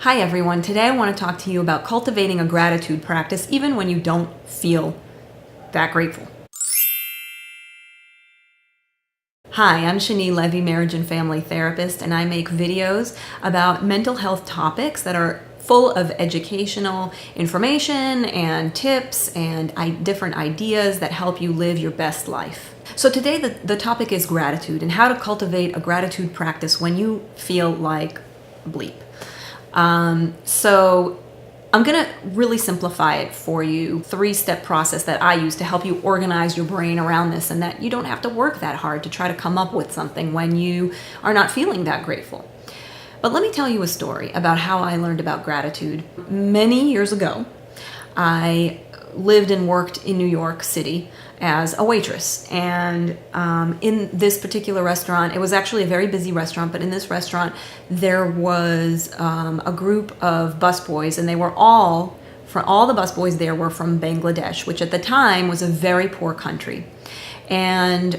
Hi everyone, today I want to talk to you about cultivating a gratitude practice even when you don't feel that grateful. Hi, I'm Shani, Levy, marriage and family therapist, and I make videos about mental health topics that are full of educational information and tips and different ideas that help you live your best life. So today the topic is gratitude and how to cultivate a gratitude practice when you feel like bleep. So I'm going to really simplify it for you. 3-step process that I use to help you organize your brain around this, and that you don't have to work that hard to try to come up with something when you are not feeling that grateful. But let me tell you a story about how I learned about gratitude. Many years ago, I lived and worked in New York City as a waitress, and in this particular restaurant, it was actually a very busy restaurant, but in this restaurant there was a group of busboys, and they were all the busboys there were from Bangladesh, which at the time was a very poor country. And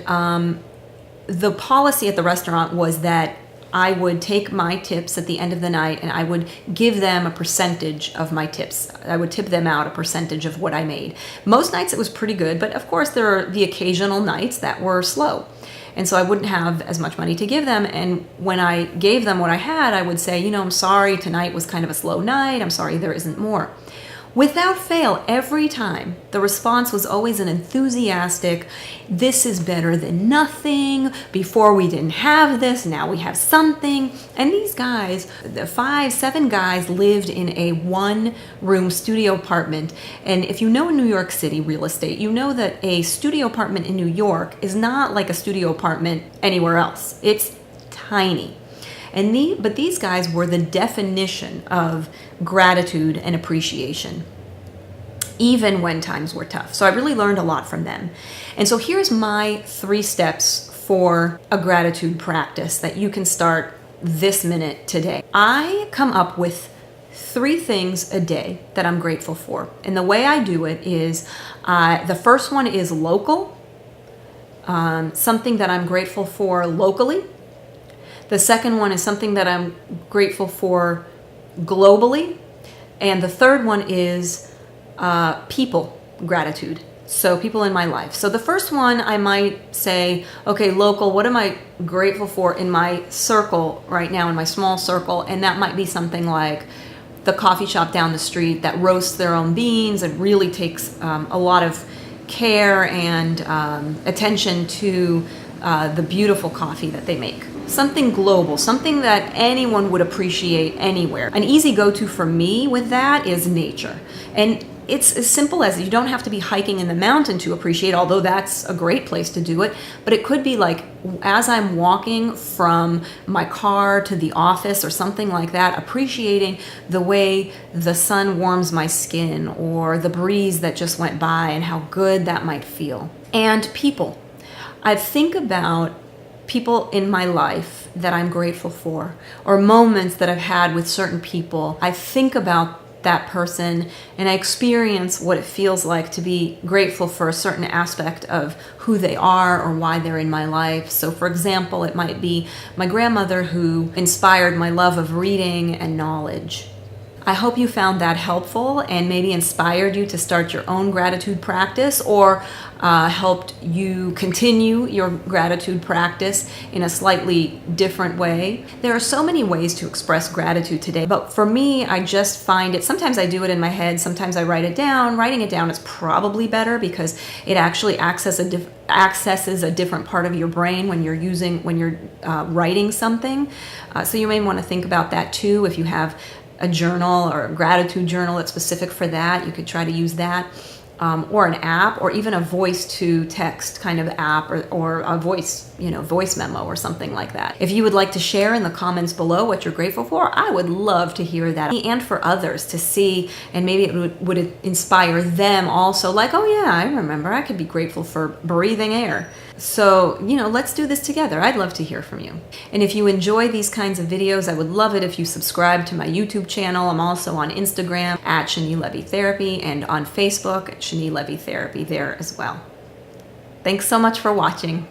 the policy at the restaurant was that I would take my tips at the end of the night and I would give them a percentage of my tips. I would tip them out a percentage of what I made. Most nights it was pretty good, but of course there are the occasional nights that were slow. And so I wouldn't have as much money to give them. And when I gave them what I had, I would say, I'm sorry, tonight was kind of a slow night. I'm sorry, there isn't more. Without fail, every time, the response was always an enthusiastic, this is better than nothing, before we didn't have this, now we have something. And these guys, the 5-7 guys, lived in a 1-room studio apartment. And if you know New York City real estate, you know that a studio apartment in New York is not like a studio apartment anywhere else. It's tiny. But these guys were the definition of gratitude and appreciation, even when times were tough. So I really learned a lot from them. And so here's my 3 steps for a gratitude practice that you can start this minute today. I come up with 3 things a day that I'm grateful for. And the way I do it is, the first one is local, something that I'm grateful for locally. The second one is something that I'm grateful for globally. And the third one is people gratitude. So people in my life. So the first one, I might say, okay, local, what am I grateful for in my circle right now, in my small circle? And that might be something like the coffee shop down the street that roasts their own beans and really takes a lot of care and attention to the beautiful coffee that they make. Something global, something that anyone would appreciate anywhere. An easy go-to for me with that is nature. And it's as simple as, you don't have to be hiking in the mountain to appreciate, although that's a great place to do it. But it could be like as I'm walking from my car to the office or something like that, appreciating the way the sun warms my skin or the breeze that just went by and how good that might feel. And people. I think about people in my life that I'm grateful for, or moments that I've had with certain people. I think about that person and I experience what it feels like to be grateful for a certain aspect of who they are or why they're in my life. So for example, it might be my grandmother who inspired my love of reading and knowledge. I hope you found that helpful and maybe inspired you to start your own gratitude practice, or helped you continue your gratitude practice in a slightly different way. There are so many ways to express gratitude today, but for me, I just find it, sometimes I do it in my head, sometimes I write it down. Writing it down is probably better because it actually accesses a different part of your brain when you're writing something. So you may want to think about that too. If you have a journal or a gratitude journal that's specific for that, you could try to use that, or an app, or even a voice to text kind of app, or a voice memo or something like that. If you would like to share in the comments below what you're grateful for, I would love to hear that, and for others to see, and maybe it would inspire them also, like, oh yeah, I remember I could be grateful for breathing air. So, let's do this together. I'd love to hear from you. And if you enjoy these kinds of videos, I would love it if you subscribe to my YouTube channel. I'm also on Instagram at Shani Levy Therapy, and on Facebook at Shani Levy Therapy there as well. Thanks so much for watching.